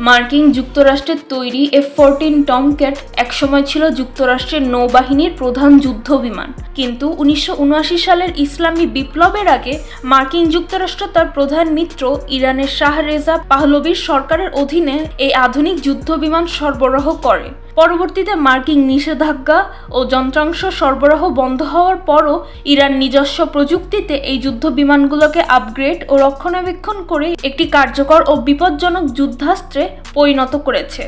মার্কিন যুক্তরাষ্ট্রের তৈরি F-14 টমক্যাট একসময় ছিল যুক্তরাষ্ট্রের নৌবাহিনীর প্রধান যুদ্ধ বিমান। কিন্তু 1979 সালের ইসলামী বিপ্লবের আগে মার্কিন যুক্তরাষ্ট্র তার প্রধান মিত্র ইরানের শাহ রেজা পাহলভির সরকারের অধীনে এই আধুনিক যুদ্ধ বিমান সরবরাহ করে। পরবর্তীতে মার্কিন নিষেধাজ্ঞা ও যন্ত্রাংশ সরবরাহ বন্ধ হওয়ার পরও ইরান নিজস্ব প্রযুক্তিতে এই যুদ্ধ বিমানগুলোকে আপগ্রেড ও রক্ষণাবেক্ষণ করে একটি কার্যকর ও বিপজ্জনক যুদ্ধাস্ত্রে পরিণত করেছে।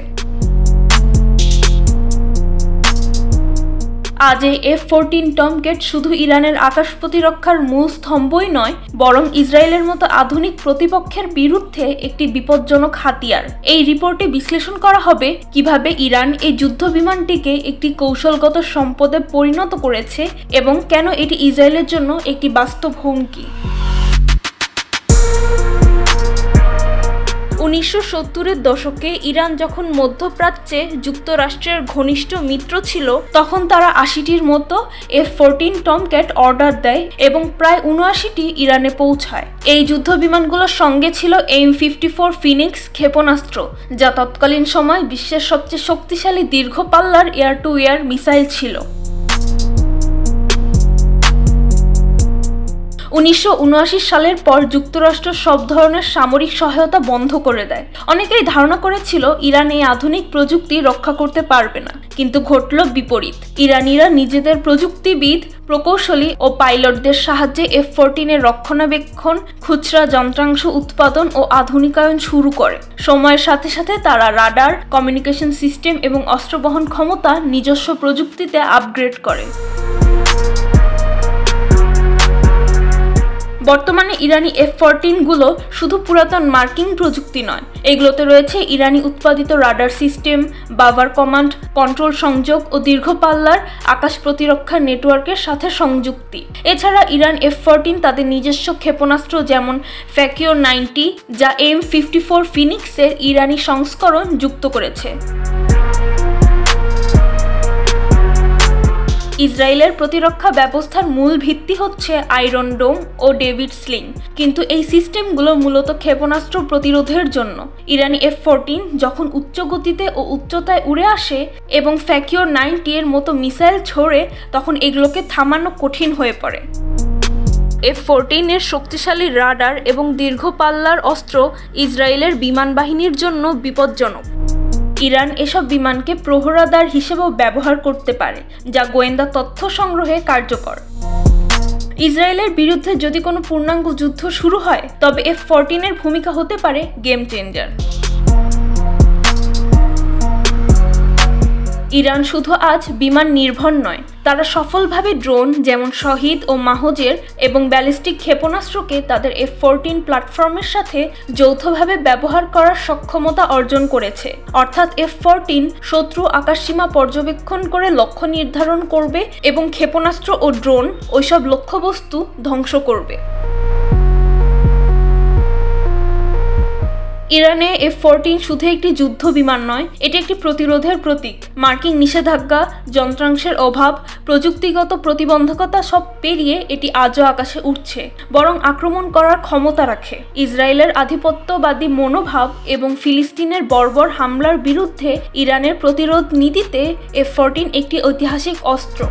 আজ এই F-14 টমক্যাট শুধু ইরানের আকাশ প্রতিরক্ষার মূল স্তম্ভই নয়, বরং ইসরায়েলের মতো আধুনিক প্রতিপক্ষের বিরুদ্ধে একটি বিপজ্জনক হাতিয়ার। এই রিপোর্টে বিশ্লেষণ করা হবে কিভাবে ইরান এই যুদ্ধ বিমানটিকে একটি কৌশলগত সম্পদে পরিণত করেছে এবং কেন এটি ইসরায়েলের জন্য একটি বাস্তব হুমকি। 1970-এর দশকে ইরান যখন মধ্যপ্রাচ্যে যুক্তরাষ্ট্রের ঘনিষ্ঠ মিত্র ছিল, তখন তারা 80টির মতো F-14 টমক্যাট অর্ডার দেয় এবং প্রায় 79টি ইরানে পৌঁছায়। এই যুদ্ধ বিমানগুলোর সঙ্গে ছিল M54 ফিনিক্স ক্ষেপণাস্ত্র, যা তৎকালীন সময় বিশ্বের সবচেয়ে শক্তিশালী দীর্ঘ পাল্লার এয়ার টু এয়ার মিসাইল ছিল। 1979 সালের পর যুক্তরাষ্ট্র সব ধরনের সামরিক সহায়তা বন্ধ করে দেয়। অনেকেই ধারণা করেছিল ইরান এই আধুনিক প্রযুক্তি রক্ষা করতে পারবে না, কিন্তু ঘটল বিপরীত। ইরানিরা নিজেদের প্রযুক্তিবিদ, প্রকৌশলী ও পাইলটদের সাহায্যে F-14 এর রক্ষণাবেক্ষণ, খুচরা যন্ত্রাংশ উৎপাদন ও আধুনিকায়ন শুরু করে। সময়ের সাথে সাথে তারা রাডার, কমিউনিকেশন সিস্টেম এবং অস্ত্র বহন ক্ষমতা নিজস্ব প্রযুক্তিতে আপগ্রেড করে। বর্তমানে ইরানি F-14 গুলো শুধু পুরাতন মার্কিন প্রযুক্তি নয়, এগুলোতে রয়েছে ইরানি উৎপাদিত রাডার সিস্টেম, বাভার কমান্ড, কন্ট্রোল সংযোগ ও দীর্ঘ পাল্লার আকাশ প্রতিরক্ষা নেটওয়ার্কের সাথে সংযুক্তি। এছাড়া ইরান F-14 তাদের নিজস্ব ক্ষেপণাস্ত্র যেমন ফ্যাকিওর 90, যা M54 ফিনিক্সের ইরানি সংস্করণ যুক্ত করেছে। ইসরায়েলের প্রতিরক্ষা ব্যবস্থার মূল ভিত্তি হচ্ছে আয়রন ডোম ও ডেভিড স্লিং, কিন্তু এই সিস্টেমগুলো মূলত ক্ষেপণাস্ত্র প্রতিরোধের জন্য। ইরানি F-14 যখন উচ্চ গতিতে ও উচ্চতায় উড়ে আসে এবং ফ্যাকিওর 90 এর মতো মিসাইল ছোড়ে, তখন এগুলোকে থামানো কঠিন হয়ে পড়ে। F-14 এর শক্তিশালী রাডার এবং দীর্ঘ পাল্লার অস্ত্র ইসরায়েলের বিমান বাহিনীর জন্য বিপজ্জনক। ইরান এসব বিমানকে প্রহরাদার হিসেবেও ব্যবহার করতে পারে, যা গোয়েন্দা তথ্য সংগ্রহে কার্যকর। ইসরায়েলের বিরুদ্ধে যদি কোনো পূর্ণাঙ্গ যুদ্ধ শুরু হয়, তবে F-14 এর ভূমিকা হতে পারে গেম চেঞ্জার। ইরান শুধু আজ বিমান নির্ভর নয়, তারা সফলভাবে ড্রোন যেমন শহীদ ও মাহজের এবং ব্যালিস্টিক ক্ষেপণাস্ত্রকে তাদের F-14 প্ল্যাটফর্মের সাথে যৌথভাবে ব্যবহার করার সক্ষমতা অর্জন করেছে। অর্থাৎ F-14 শত্রু আকাশসীমা পর্যবেক্ষণ করে লক্ষ্য নির্ধারণ করবে এবং ক্ষেপণাস্ত্র ও ড্রোন ওইসব লক্ষ্যবস্তু ধ্বংস করবে। ইরানে F-14 শুধু একটি যুদ্ধ বিমান নয়, এটি একটি প্রতিরোধের প্রতীক। মার্কিন নিষেধাজ্ঞা, যন্ত্রাংশের অভাব, প্রযুক্তিগত প্রতিবন্ধকতা সব পেরিয়ে এটি আজও আকাশে উঠছে, বরং আক্রমণ করার ক্ষমতা রাখে। ইসরায়েলের আধিপত্যবাদী মনোভাব এবং ফিলিস্তিনের বর্বর হামলার বিরুদ্ধে ইরানের প্রতিরোধ নীতিতে F-14 একটি ঐতিহাসিক অস্ত্র।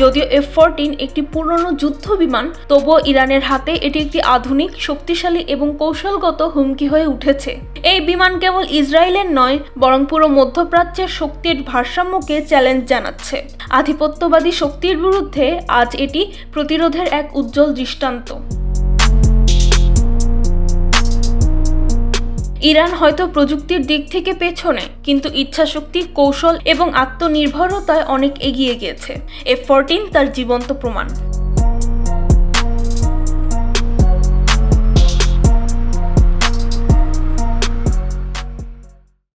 যদিও F-14 একটি পুরনো যুদ্ধ বিমান, তবুও ইরানের হাতে এটি একটি আধুনিক, শক্তিশালী এবং কৌশলগত হুমকি হয়ে উঠেছে। এই বিমান কেবল ইসরায়েলের নয়, বরং পুরো মধ্যপ্রাচ্যের শক্তির ভারসাম্যকে চ্যালেঞ্জ জানাচ্ছে। আধিপত্যবাদী শক্তির বিরুদ্ধে আজ এটি প্রতিরোধের এক উজ্জ্বল দৃষ্টান্ত। ইরান হয়তো প্রযুক্তির দিক থেকে পেছনে, কিন্তু ইচ্ছাশক্তি, কৌশল এবং আত্মনির্ভরতায় অনেক এগিয়ে গিয়েছে। F-14 তার জীবন্ত প্রমাণ।